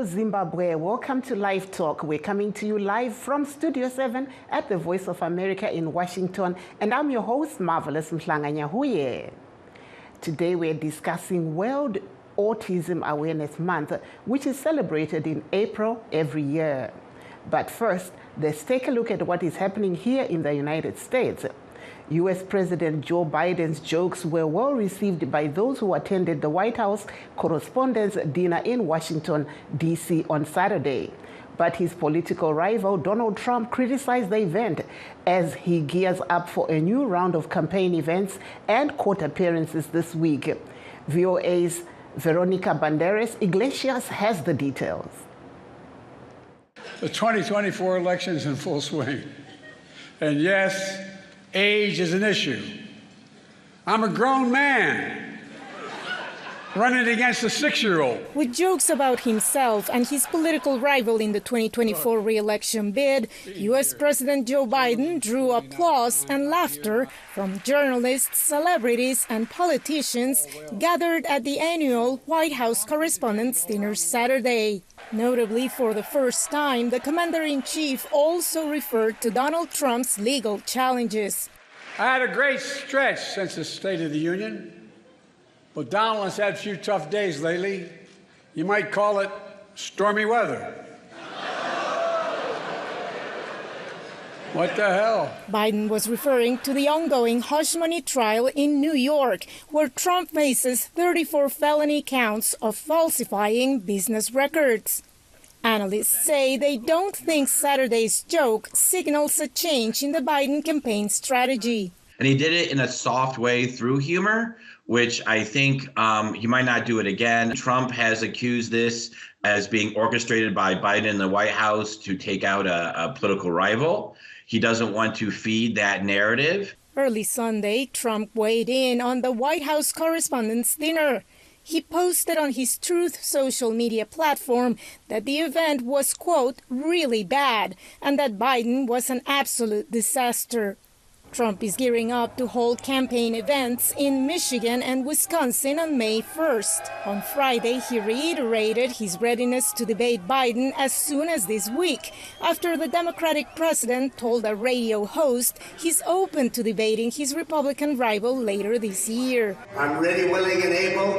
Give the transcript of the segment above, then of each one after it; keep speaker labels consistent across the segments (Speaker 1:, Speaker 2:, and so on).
Speaker 1: Hello, Zimbabwe. Welcome to LiveTalk. We're coming to you live from Studio 7 at the Voice of America in Washington. And I'm your host, Marvellous Mhlanga-Nyahuye. Today, we're discussing World Autism Awareness Month, which is celebrated in April every year. But first, let's take a look at what is happening here in the United States. U.S. President Joe Biden's jokes were well received by those who attended the White House Correspondents' Dinner in Washington, D.C. on Saturday. But his political rival, Donald Trump, criticized the event as he gears up for a new round of campaign events and court appearances this week. VOA's Veronica Banderas Iglesias has the details.
Speaker 2: The 2024 election is in full swing. And yes, age is an issue. I'm a grown man running against a 6-year-old.
Speaker 3: With jokes about himself and his political rival in the 2024 re-election bid, U.S. President Joe Biden drew applause and laughter from journalists, celebrities, and politicians gathered at the annual White House Correspondents' Dinner Saturday. Notably, for the first time, the commander-in-chief also referred to Donald Trump's legal challenges.
Speaker 2: I had a great stretch since the State of the Union, but Donald has had a few tough days lately. You might call it stormy weather. What the hell?
Speaker 3: Biden was referring to the ongoing hush money trial in New York, where Trump faces 34 felony counts of falsifying business records. Analysts say they don't think Saturday's joke signals a change in the Biden campaign strategy.
Speaker 4: And he did it in a soft way through humor, which I think he might not do it again. Trump has accused this as being orchestrated by Biden in the White House to take out a political rival. He doesn't want to feed that narrative.
Speaker 3: Early Sunday, Trump weighed in on the White House Correspondents' Dinner. He posted on his Truth social media platform that the event was, quote, really bad, and that Biden was an absolute disaster. Trump is gearing up to hold campaign events in Michigan and Wisconsin on May 1st. On Friday, he reiterated his readiness to debate Biden as soon as this week, after the Democratic president told a radio host he's open to debating his Republican rival later this year.
Speaker 5: I'm ready, willing, and able,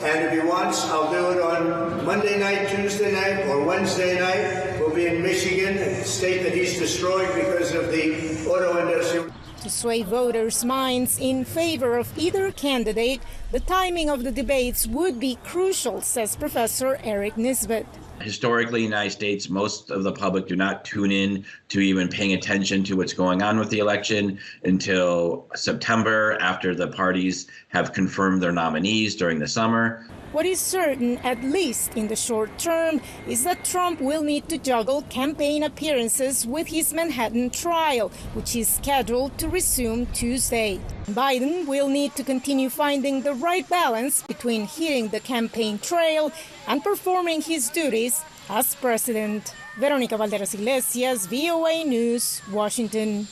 Speaker 5: and if he wants, I'll do it on Monday night, Tuesday night, or Wednesday night. We'll be in Michigan, a state that he's destroyed because of the auto industry.
Speaker 3: To sway voters' minds in favor of either candidate, the timing of the debates would be crucial, says Professor Eric Nisbet.
Speaker 4: Historically, in the United States, most of the public do not tune in to even paying attention to what's going on with the election until September, after the parties have confirmed their nominees during the summer.
Speaker 3: What is certain, at least in the short term, is that Trump will need to juggle campaign appearances with his Manhattan trial, which is scheduled to resume Tuesday. Biden will need to continue finding the right balance between hitting the campaign trail and performing his duties as president. Veronica Banderas Iglesias, VOA News, Washington.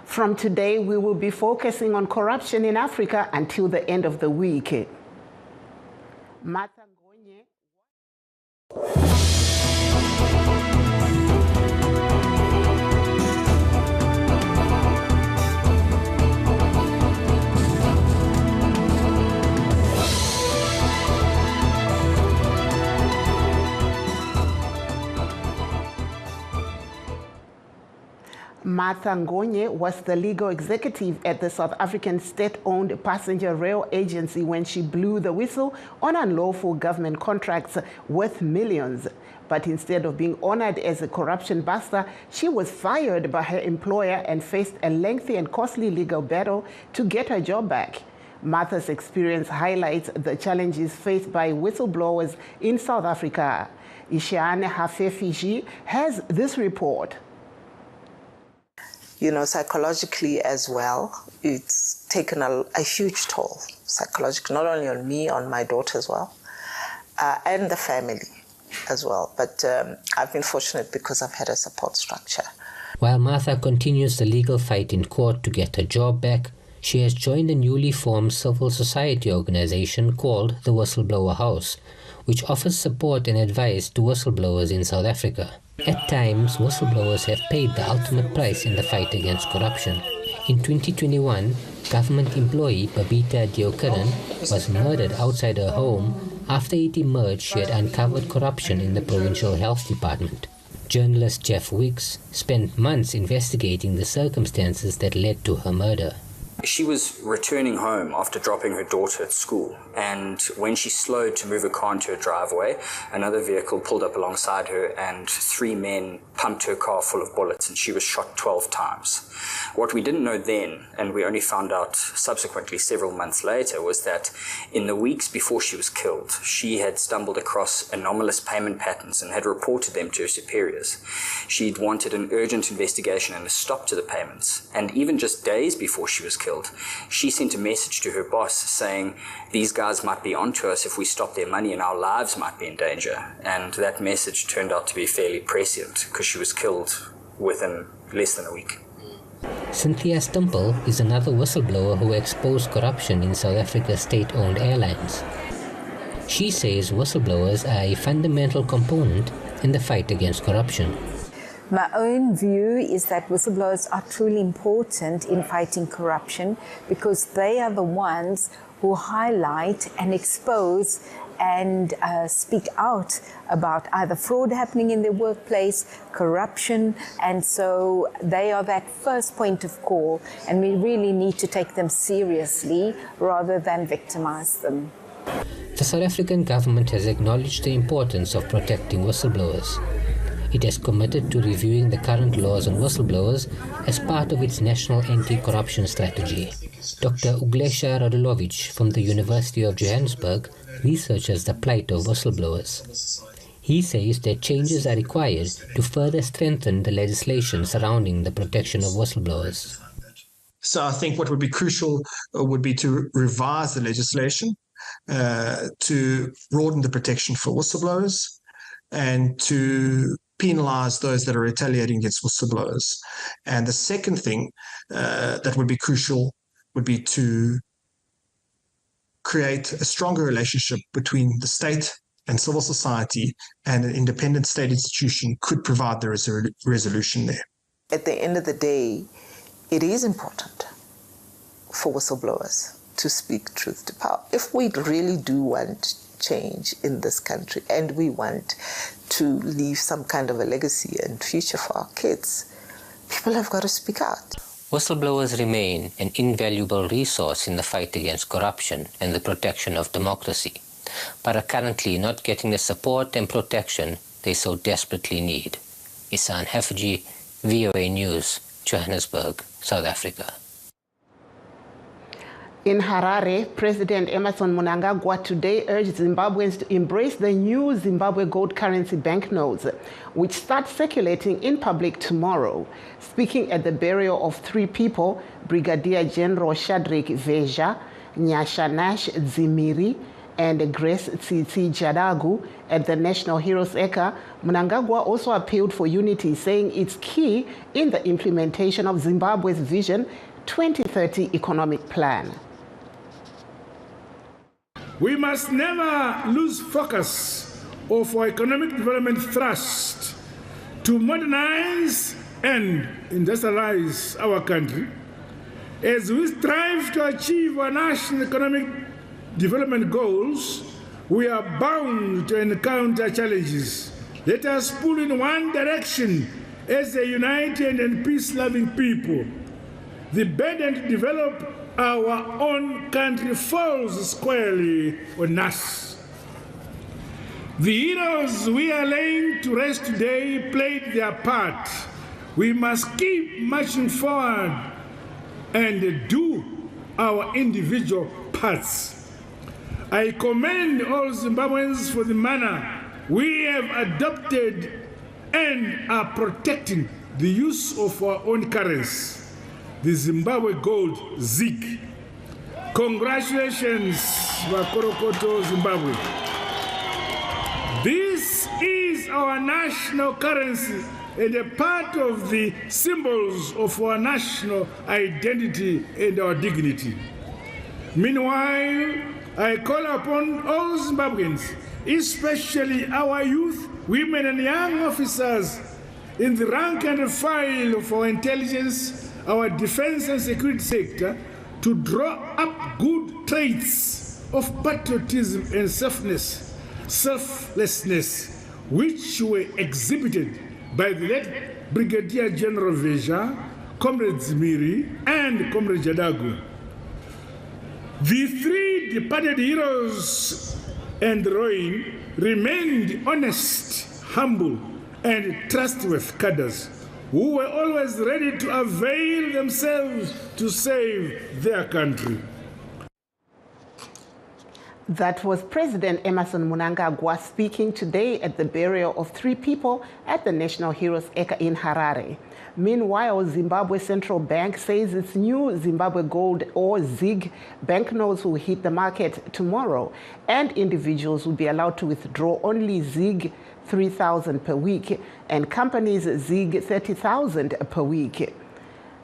Speaker 1: From today, we will be focusing on corruption in Africa until the end of the week. Mhlanga-Nyahuye. Mhlanga-Nyahuye was the legal executive at the South African state-owned passenger rail agency when she blew the whistle on unlawful government contracts worth millions. But instead of being honored as a corruption buster, she was fired by her employer and faced a lengthy and costly legal battle to get her job back. Martha's experience highlights the challenges faced by whistleblowers in South Africa. Ishiane Hafefiji has this report.
Speaker 6: You know, psychologically as well, it's taken a huge toll, psychologically, not only on me, on my daughter as well, and the family as well. But I've been fortunate because I've had a support structure.
Speaker 7: While Martha continues the legal fight in court to get her job back, she has joined a newly formed civil society organization called the Whistleblower House, which offers support and advice to whistleblowers in South Africa. At times, whistleblowers have paid the ultimate price in the fight against corruption. In 2021, government employee Babita Deokaran was murdered outside her home after it emerged she had uncovered corruption in the provincial health department. Journalist Jeff Wicks spent months investigating the circumstances that led to her murder.
Speaker 8: She was returning home after dropping her daughter at school, and when she slowed to move her car into her driveway, another vehicle pulled up alongside her and 3 men pumped her car full of bullets, and she was shot 12 times. What we didn't know then, and we only found out subsequently several months later, was that in the weeks before she was killed, she had stumbled across anomalous payment patterns and had reported them to her superiors. She'd wanted an urgent investigation and a stop to the payments, and even just days before she was killed, she sent a message to her boss saying, these guys might be onto us if we stop their money and our lives might be in danger. And that message turned out to be fairly prescient because she was killed within less than a week.
Speaker 7: Cynthia Stumple is another whistleblower who exposed corruption in South Africa's state-owned airlines. She says whistleblowers are a fundamental component in the fight against corruption.
Speaker 9: My own view is that whistleblowers are truly important in fighting corruption because they are the ones who highlight and expose and speak out about either fraud happening in their workplace, corruption, and so they are that first point of call, and we really need to take them seriously rather than victimize them.
Speaker 7: The South African government has acknowledged the importance of protecting whistleblowers. It has committed to reviewing the current laws on whistleblowers as part of its national anti-corruption strategy. Dr. Uglesha Radulovic from the University of Johannesburg researches the plight of whistleblowers. He says that changes are required to further strengthen the legislation surrounding the protection of whistleblowers.
Speaker 10: So I think what would be crucial would be to revise the legislation, to broaden the protection for whistleblowers, and to penalize those that are retaliating against whistleblowers. And the second thing that would be crucial would be to create a stronger relationship between the state and civil society, and an independent state institution could provide the resolution there.
Speaker 6: At the end of the day, it is important for whistleblowers to speak truth to power. If we really do want change in this country and we want to leave some kind of a legacy and future for our kids, people have got to speak out.
Speaker 7: Whistleblowers remain an invaluable resource in the fight against corruption and the protection of democracy, but are currently not getting the support and protection they so desperately need. Isan Hefji, VOA News, Johannesburg, South Africa.
Speaker 1: In Harare, President Emmerson Mnangagwa today urged Zimbabweans to embrace the new Zimbabwe gold currency banknotes, which start circulating in public tomorrow. Speaking at the burial of 3 people, Brigadier General Shadrack Veja, Nyashanash Zimiri, and Grace Tsitsi Jadagu at the National Heroes Eka, Mnangagwa also appealed for unity, saying it's key in the implementation of Zimbabwe's Vision 2030 economic plan.
Speaker 11: We must never lose focus of our economic development thrust to modernize and industrialize our country. As we strive to achieve our national economic development goals, we are bound to encounter challenges. Let us pull in one direction as a united and peace-loving people. The burden to develop our own country falls squarely on us. The heroes we are laying to rest today played their part. We must keep marching forward and do our individual parts. I commend all Zimbabweans for the manner we have adopted and are protecting the use of our own currency, the Zimbabwe Gold ZiG. Congratulations, Wakorokoto, Zimbabwe. This is our national currency and a part of the symbols of our national identity and our dignity. Meanwhile, I call upon all Zimbabweans, especially our youth, women and young officers in the rank and file of our intelligence, our defense and security sector, to draw up good traits of patriotism and selflessness, which were exhibited by the late Brigadier General Veja, Comrade Zimiri, and Comrade Jadagu. The three departed heroes and heroine remained honest, humble, and trustworthy cadres who were always ready to avail themselves to save their country.
Speaker 1: That was President Emmerson Mnangagwa speaking today at the burial of 3 people at the National Heroes Eka in Harare. Meanwhile, Zimbabwe Central Bank says its new Zimbabwe Gold or ZIG banknotes will hit the market tomorrow, and individuals will be allowed to withdraw only ZIG 3,000 per week and companies ZIG 30,000 per week.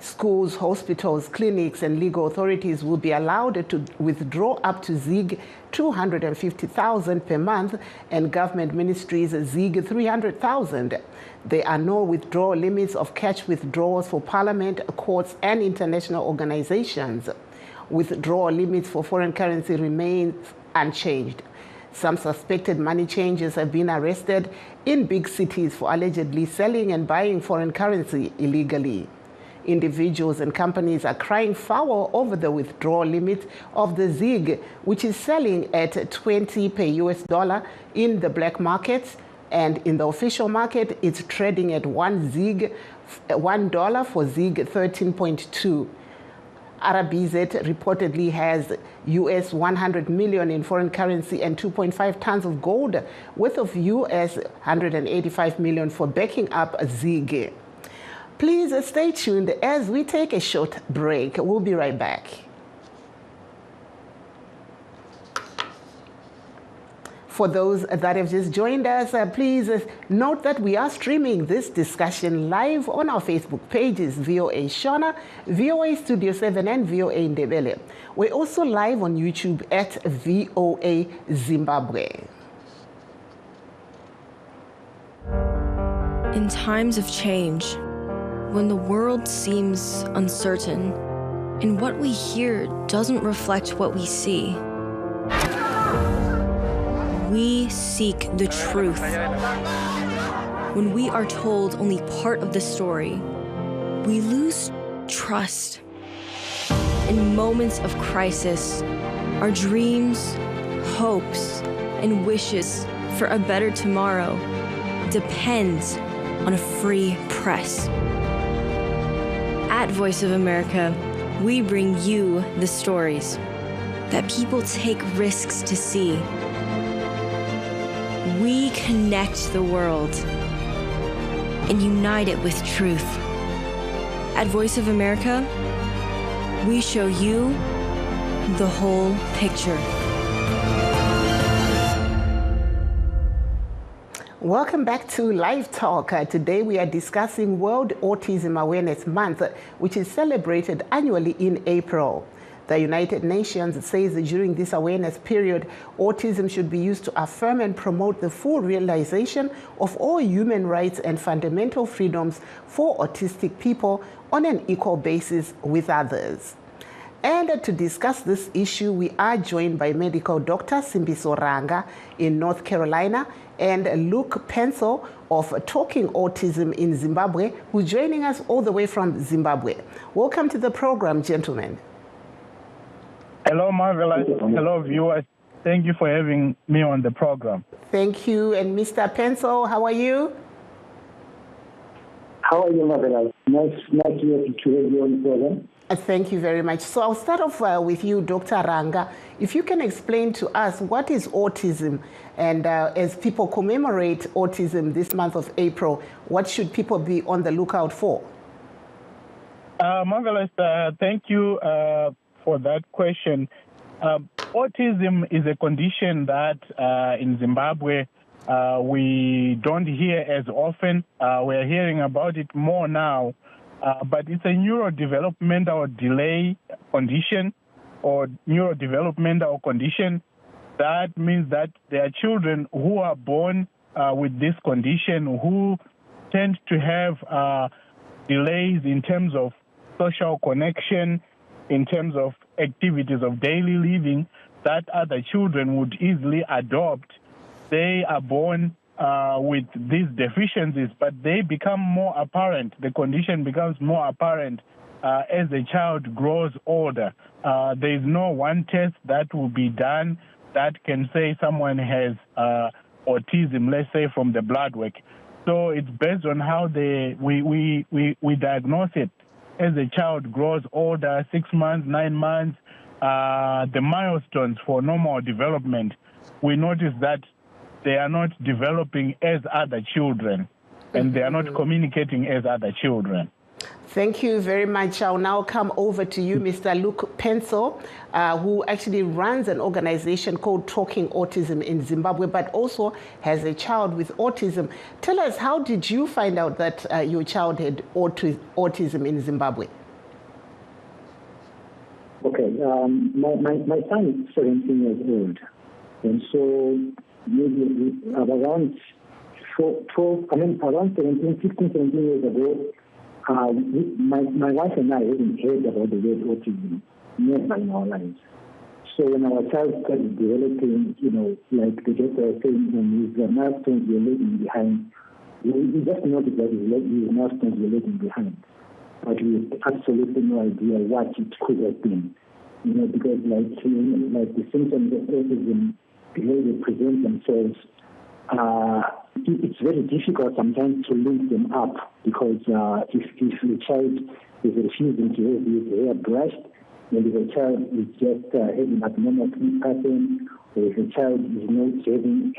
Speaker 1: Schools, hospitals, clinics, and legal authorities will be allowed to withdraw up to ZIG 250,000 per month, and government ministries ZIG 300,000. There are no withdrawal limits of cash withdrawals for parliament, courts, and international organizations. Withdrawal limits for foreign currency remain unchanged. Some suspected money changers have been arrested in big cities for allegedly selling and buying foreign currency illegally. Individuals and companies are crying foul over the withdrawal limit of the ZIG, which is selling at 20 per US dollar in the black markets, and in the official market, it's trading at $1 for ZIG 13.2. RBZ reportedly has US 100 million in foreign currency and 2.5 tons of gold, worth of US 185 million for backing up a ZIG. Please stay tuned as we take a short break. We'll be right back. For those that have just joined us, please note that we are streaming this discussion live on our Facebook pages, VOA Shona, VOA Studio 7, and VOA Ndebele. We're also live on YouTube at VOA Zimbabwe.
Speaker 12: In times of change, when the world seems uncertain and what we hear doesn't reflect what we see, we seek the truth. When we are told only part of the story, we lose trust. In moments of crisis, our dreams, hopes, and wishes for a better tomorrow depends on a free press. At Voice of America, we bring you the stories that people take risks to see. We connect the world and unite it with truth. At Voice of America, we show you the whole picture.
Speaker 1: Welcome back to Live Talk. Today we are discussing World Autism Awareness Month, which is celebrated annually in April. The United Nations says that during this awareness period, autism should be used to affirm and promote the full realization of all human rights and fundamental freedoms for autistic people on an equal basis with others. And to discuss this issue, we are joined by medical doctor Simbiso Ranga in North Carolina and Luke Pencil of Talking Autism in Zimbabwe, who's joining us all the way from Zimbabwe. Welcome to the program, gentlemen.
Speaker 13: Hello, Marvellous. Hello, viewers. Thank you for having me on the program.
Speaker 1: Thank you. And Mr. Pencil, how are you?
Speaker 14: How are you, Marvellous? Nice to have you on the program.
Speaker 1: Thank you very much. So I'll start off with you, Dr. Ranga. If you can explain to us what is autism, and as people commemorate autism this month of April, what should people be on the lookout for?
Speaker 13: Marvellous, thank you for that question. Autism is a condition that in Zimbabwe we don't hear as often. We're hearing about it more now, but it's a neurodevelopmental delay condition or neurodevelopmental condition, that means that there are children who are born with this condition who tend to have delays in terms of social connection, in terms of activities of daily living that other children would easily adopt. They are born with these deficiencies, but they become more apparent. The condition becomes more apparent as the child grows older. There is no one test that will be done that can say someone has autism, let's say from the blood work. So it's based on how we diagnose it. As the child grows older, 6 months, 9 months, the milestones for normal development, we notice that they are not developing as other children, and they are not communicating as other children.
Speaker 1: Thank you very much. I'll now come over to you, Mr. Luke Pencil, who actually runs an organization called Talking Autism in Zimbabwe, but also has a child with autism. Tell us, how did you find out that your child had autism in Zimbabwe?
Speaker 14: Okay, my son is 17 years old, and so maybe around 16, 17 years ago, my wife and I hadn't heard about the word autism never in our lives. So when our child started developing, like the doctor was saying, when his milestones were lagging behind, we just noticed that his milestones were lagging behind. But we had absolutely no idea what it could have been. Because like the symptoms of autism, the way they present themselves, it's very difficult sometimes to link them up, because if the child is refusing to have his hair brushed, and if the child is just having abnormal sleep pattern, or if the child is not having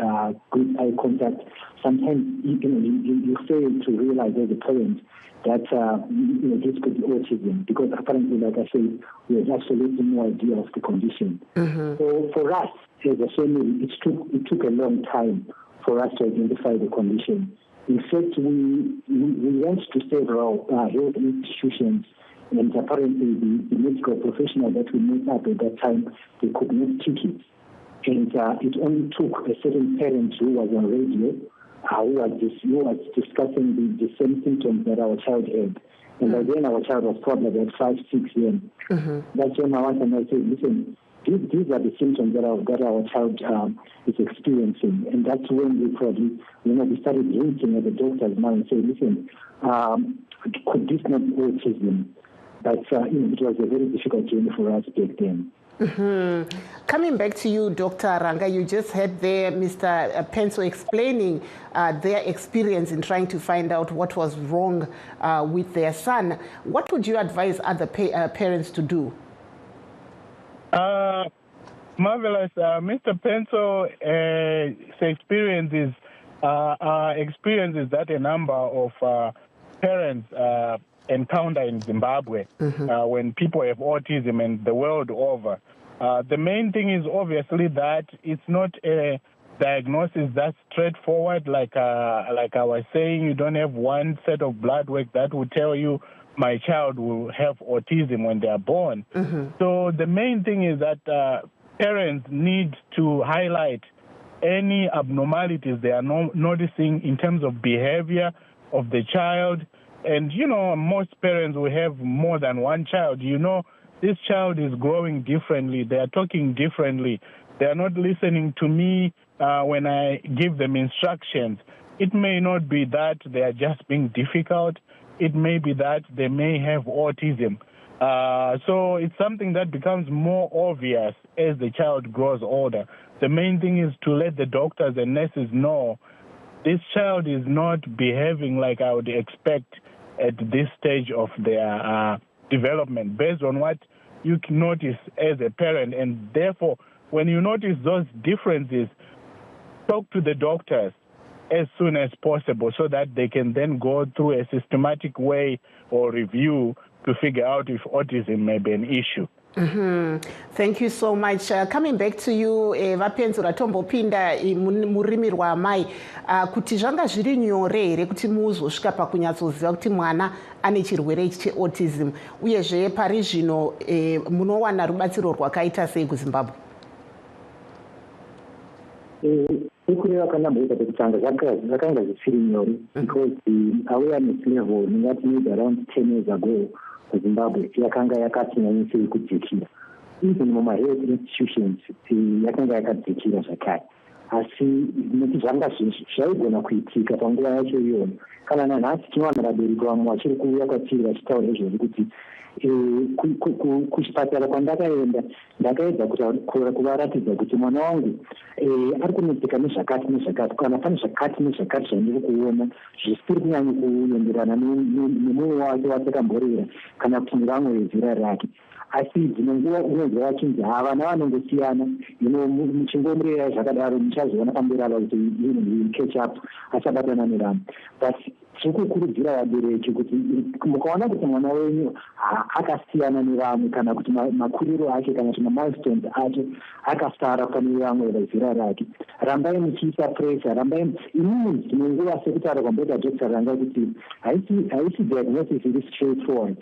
Speaker 14: good eye contact, sometimes you fail to realize as a parent that this could be autism, because apparently, like I said, we have absolutely no idea of the condition. So for us as a family, it took a long time for us to identify the condition. In fact, we went to several health institutions, and apparently the medical professional that we met up at that time, they could not treat it. And it only took a certain parent who was on radio, who was discussing the same symptoms that our child had. And by then our child was probably about 5, 6 years. That's when my wife and I said, listen, these are the symptoms that our child is experiencing. And that's when we started looking at the doctors now and saying, listen, could this not be autism? But it was a very difficult journey for us back then.
Speaker 1: Coming back to you, Dr. Ranga, you just heard there Mr. Pencil explaining their experience in trying to find out what was wrong with their son. What would you advise other parents to do?
Speaker 13: Marvellous. Mr. Pencil's experiences that a number of parents encounter in Zimbabwe when people have autism and the world over. The main thing is obviously that it's not a diagnosis that's straightforward. Like I was saying, you don't have one set of blood work that will tell you my child will have autism when they are born. So the main thing is that parents need to highlight any abnormalities they are noticing in terms of behavior of the child. And, most parents will have more than one child. This child is growing differently. They are talking differently. They are not listening to me when I give them instructions. It may not be that they are just being difficult. It may be that they may have autism. So it's something that becomes more obvious as the child grows older. The main thing is to let the doctors and nurses know this child is not behaving like I would expect at this stage of their development, based on what you can notice as a parent. And therefore, when you notice those differences, talk to the doctors as soon as possible so that they can then go through a systematic way or review to figure out if autism may be an issue.
Speaker 1: Thank you so much. Coming back to you, vapenzi ratombopinda murimi rwamai, kuti zvanga zviri nyore here kuti muzosvika pakunyatsoziva kuti mwana ane chirwere cheautism, uyezve pari zvino munowana rubatsiro rwakaita sei kuZimbabwe?
Speaker 14: Ukureva kanamboita pekutanga zvakanga zvisiri nyore because the awareness level ndingati maybe around 10 years ago kuZimbabwe yakanga yakati nyanyisei kudzikira. Even mumahealth institutions yakanga yakadzikira zvakare. Asi nekuti zvanga zvaigona kuitika panguva yacho iyoyo. Kana nanhasi tinowana vabereki vamwe vachiri kuuya kwatiri vachitaura izvozvo kuti kuchipatara kwandakaenda ndakaedza kuvaratidza kuti mwana wangu ari kunetseka nezvakati nezvakati, kana pane zvakati nezvakati zvandiri kuona zvisiri kunyanya kuenderana nemwoyo wake watakamborera kana kuti nevamwe vezera rake. Asi dzimwe nguva unonzwa vachinzi vana vanongosiyana, muchingomurera zvakadaro muchazoona pamberi ava kuti catch up asabatana nevamwe. But tiri kukurudzira vabereki kuti mukaona kuti mwana wenyu akasiyana nevamwe kana kuti makuriro ake kana kuti mamilestones ake akasara pane vamwe vezera rake, rambai muchiisa pressure, rambai inini dzimwe nguva sekutaura kwamboita Dr. Ranga kuti haisi diagnosis iri straightforward.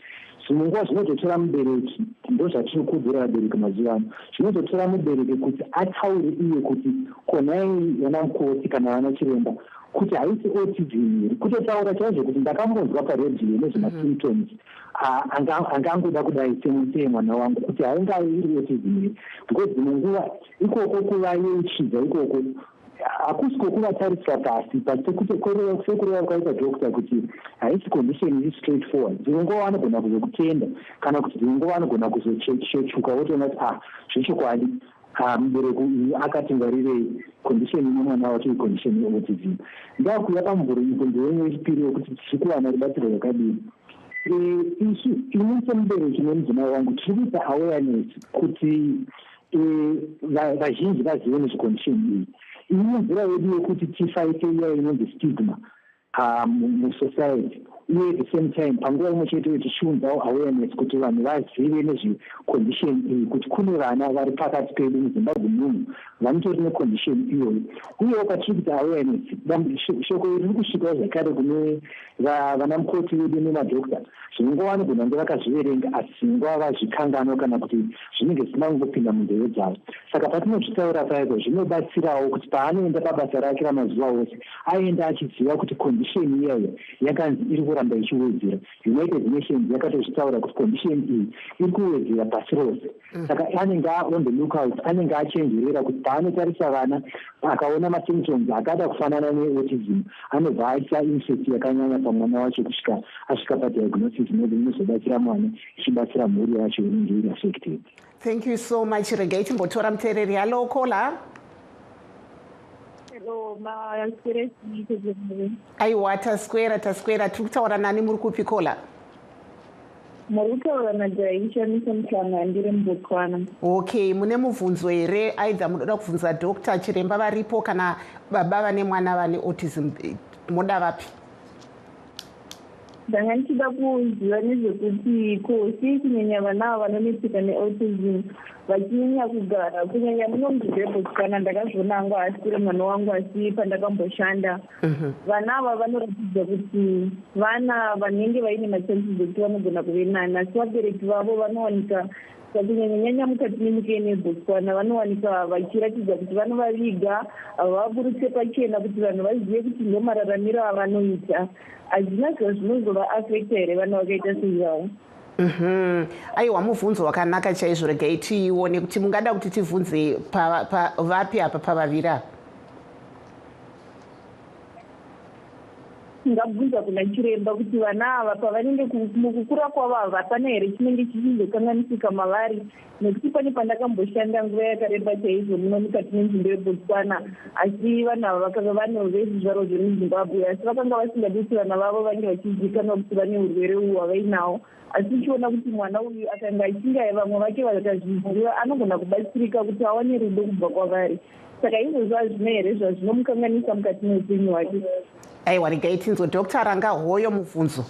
Speaker 14: Zvimwe nguva zvinozotora mubereki, ndozvatiri kukudzira vabereki mazuva ano, zvinozotora mubereki kuti ataure iye kuti konai vana mukoti kana vana chiremba kuti haisi autism here, kutotaura chaizvo kuti ndakambonzwa paredhiyo nezvemasymptoms angangoda kudai semutee mwana wangu kuti haingai iri autism here, because dzimwe nguva ikoko kuvayeuchidza ikoko hakusiko kuvatarisira pasi but sekureva kwaita dokta kuti haisi condition iri straightforward. Dzimwe nguva vanogona kuzokutenda kana kuti dzimwe nguva vanogona kuzochechuka wotoona kuti zvechokwadi mubereki uyu akati ngarirei condition ine mwana wacho icondition yeautism. Ndakuya pamubvunzo wenyu wechipiri wekuti tiri kuwana rubatsiro rwakadini. Ini semubereki nemudzimai wangu tiri kuita awareness kuti vazhinji vazive nezvecondition iyi. Ini nzira yedu yekuti tifaite iya inonzi stigma musociety, uye at the same time panguva imwe chete tichiunzawo awareness kuti vanhu vazive nezvecondition iyi, kuti kune vana vari pakati pedu muZimbabwe muno vanotori necondition iyoyo. Uyewo patiri kuita awareness, shoko iri kusvikawo zvakare kune vana mukoti vedu nemadokta. Zvimwe nguva vanogona kunge vakazviverenga asi zvimwe nguva vazvikanganwa kana kuti zvinenge zvisina kungopinda munzeve dzavo. Saka patinozvitaura paipo zvinobatsirawo kuti paanoenda pabasa rake ramazuva ose aenda achiziva kuti condition iyayo yakanzi iri kuramba ichiwedzera. United Nations yakatozvitaura kuti condition iyi iri kuwedzera pasi rose. Saka anenge on the lookout, anenge achenjerera kuti paanotarisa vana akaona masymptoms akada kufanana neautism anobva aisa interest yakanyanya pamwana wacho kusvika asvika padiagnosis inozobatsira mwana ichibatsira mhuri yacho inenge iri affected.
Speaker 1: Thank you so much. Regai timbotora muteereri. Hello caller.
Speaker 15: Hello,
Speaker 1: aiwa taswera tiri kutaura nani, muri kupi caller?
Speaker 15: Muri kutaura naJaishamisa Mhlanga, ndiri muBotswana.
Speaker 1: Okay, mune mubvunzo here aidha munoda kubvunza Dr. chiremba varipo kana baba vane mwana vane autism, moda vapi?
Speaker 15: Ndanga ndichida kuziva nezvekuti kosi kunyanya vana vanonetseka neautism vachinyanya kugara kunyanya muno muZimbabwe ndakazviona hangu asiri mwana wangu asi pandakamboshanda vana ava vanoratidza kuti vana vanenge vaine machances ekuti vanogona kuve nani, asi vabereki vavo vanowanika kunyanya mukati menyika yeBotswana vanowanika vachiratidza kuti vanovaviga, havaburutse pachena kuti vanhu vazive kuti ndo mararamiro avanoita. Hazvina zvinozova affecta here vana vakaita seivavo.
Speaker 1: Aiwa, mubvunzo wakanaka chaizvo. Regai tiione kuti mungada kuti tibvunze vapi apa pavaviri apa.
Speaker 15: Ndingabvunza kuna chiremba kuti vana ava pavanenge mukukura kwavo hapana here chinenge chichizokanganisika mavari, nekuti pane pandakamboshanda nguva yakareba chaizvo muno mukati menzvimbo yeBotswana, asi vanhu ava vakanga vane vezvizvaro zvemuZimbabwe asi vakanga vasingadi kuti vana vavo vange vachizivikanwa kuti vane urwere uhu havainawo. Asi uchiona kuti mwana uyu akanga achinge vamwe vake vakazviziva anogona kubatsirika kuti awane rudo kubva kwavari. Saka izvozvo hazvina here zvazvinomukanganisa mukati meupenyu hwake.
Speaker 1: Aiwa, regai tinzwe Dr. Ranga hoyo mubvunzo.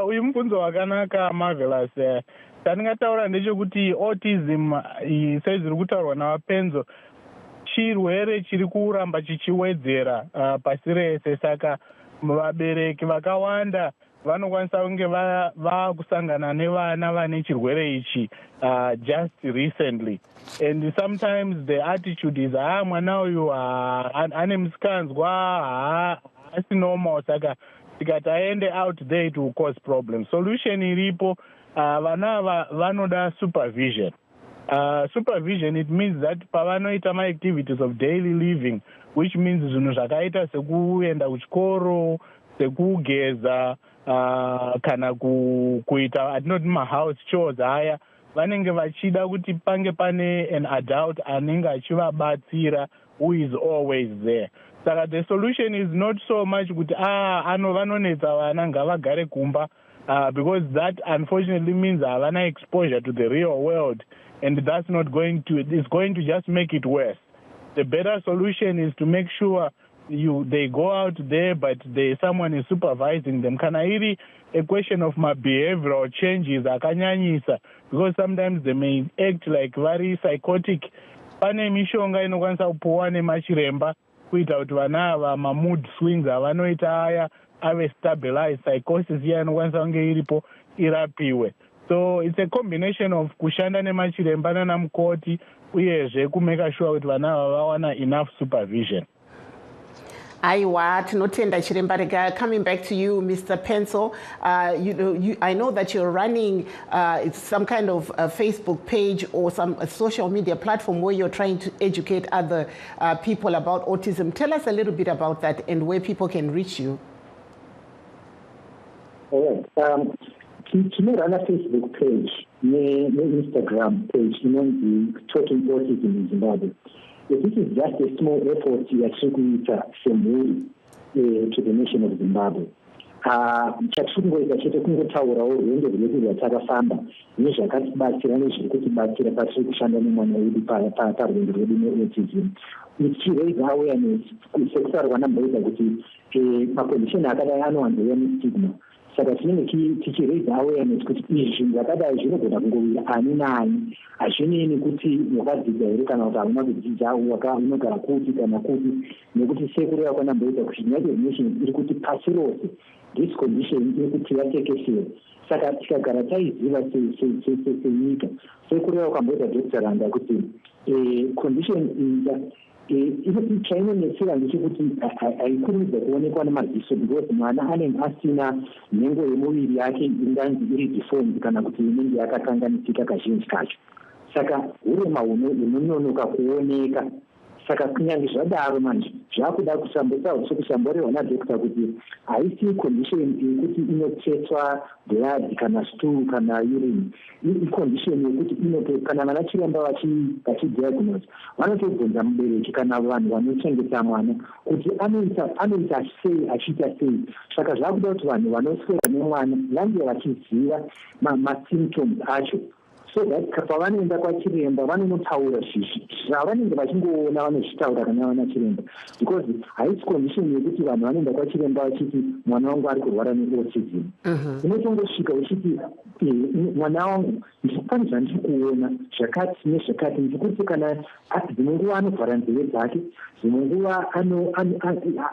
Speaker 13: Uyu mubvunzo wakanaka Marvellous. Chandingataura ndechekuti autism sezviri kutaurwa navapenzo chirwere chiri kuramba chichiwedzera pasi rese. Saka vabereki vakawanda vanokwanisa kunge vakusangana nevana vane chirwere ichi just recently, and sometimes the attitude is mwana uyu ane musikanzwa haasi normal, saka tikati aende out there it will cause problems. Solution iripo, vana ava vanoda supervision. Supervision, it means that pavanoita ma-activities of daily living, which means zvinhu zvakaita sekuenda kuchikoro, sekugeza, kana kuita atinoti ma-house chores aya, vanenge vachida kuti pange pane an adult anenge achivabatsira who is always there. Saka the solution is not so much kuti vanonetsa vana ngavagare kumba, because that unfortunately means havana exposure to the real world, and that's not going to, it's going to just make it worse. The better solution is to make sure they go out there, but someone is supervising them. Kana iri a question of my behavioral changes akanyanyisa, because sometimes they may act like very psychotic. Pane mishonga inokwanisa kupuwa nemachiremba kuita kuti vana ava mood swings avanoita aya ave stabilized, psychosis iya inokwanisa kunge iripo irapiwe. So it's a combination of kushanda nemachiremba nanamukoti uyezve kumeka sure kuti vana ava vawana enough supervision.
Speaker 1: Aiwa, tinotenda chiremba rega. Coming back to you, Mr. Pencil, I know that you're running some kind of a Facebook page or some social media platform where you're trying to educate other people about autism. Tell us a little bit about that and where people can reach you.
Speaker 14: All right. Run a Facebook page, Instagram page, the Talking Autism in Zimbabwe. This is just a small effort to the nation of Zimbabwe. Chatingoita chete kungotaurawo rwendo rwedu rwatakafamba nezvakatibatsira nezvirikutibatsira patiri kushanda nemwana wedu parwendo rwedu neautism. To raise awareness, sekutaurwa namboita kuti macondition akadai anowanzouya nestigma. Saka tinenge tichiraise awareness kuti izvi zvakadai zvinogona kungowira ani naani, hazvinei kuti wakadzidza here kana kuti hauna kudzidza, unogara kuti kana kuti, nekuti sekuru yako namboita kuti United Nations iri kuti pasi rose this condition iri kuti yatekeshera. Saka tikagara taiziva senyika, sekuru yako kamboita Dr. Ranga kuti condition iyi chainonetsera ndechekuti haikurumidza kuonekwa nemaziso, because mwana anenge asina nhengo yemuviri yake inganzi iri deformed kana kuti inenge yakakanganisika kazhinji kacho. Saka urema hunononoka kuoneka. Saka kunyange zvadaro manje zvakuda kusamborehwa nadokta kuti haisi condition yekuti inotsetswa blood kana stool kana urine. Condition yekuti kana vana chiremba vachidiagnose vanotobvunza mubereki kana vanhu vanochengeta mwana kuti anoita sei achiita sei. Saka zvakuda kuti vanhu vanoswera nemwana vange vachiziva masymptoms acho, so that pavanoenda kwachiremba vanonotaura zvavanenge vachingoona vanozvitaura kana vana chiremba, because haisi condition yekuti vanhu vanoenda kwachiremba vachiti mwana wangu ari kurwara neautism. Unotongosvika uchiti mwana wangu pane zvandiri kuona zvakati nezvakati, ndikuti kana dzimwe nguva anovhara nzeve dzake, dzimwe nguva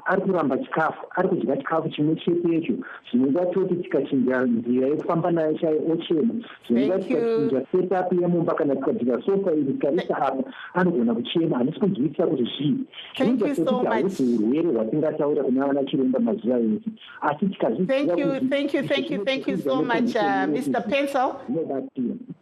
Speaker 14: ari kuramba chikafu, ari kudya chikafu chimwe chetecho, zvimwe nguva toti tikachinja nzira yekufamba nayo chaiyo ochema, zvimwe nguva tikachinja setup yemumba kana tikadzika sofa iri tikaisa apa anogona kuchema, handisi kunzwisisa kuti zvii. Zvinoita sekuti hausi urwere hwatingataura kuna vana chiremba mazuva ese, asi tikazviziva.
Speaker 1: Thank you so much, Mr. Pencil.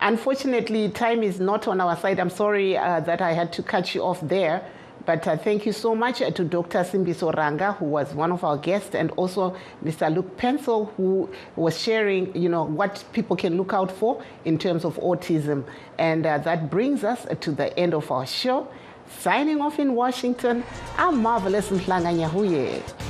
Speaker 1: Unfortunately, time is not on our side. I'm sorry that I had to cut you off there. But thank you so much to Dr. Simbiso Ranga, who was one of our guests, and also Mr. Luke Pencil, who was sharing, what people can look out for in terms of autism. And that brings us to the end of our show. Signing off in Washington, I'm Marvellous Mhlanga-Nyahuye.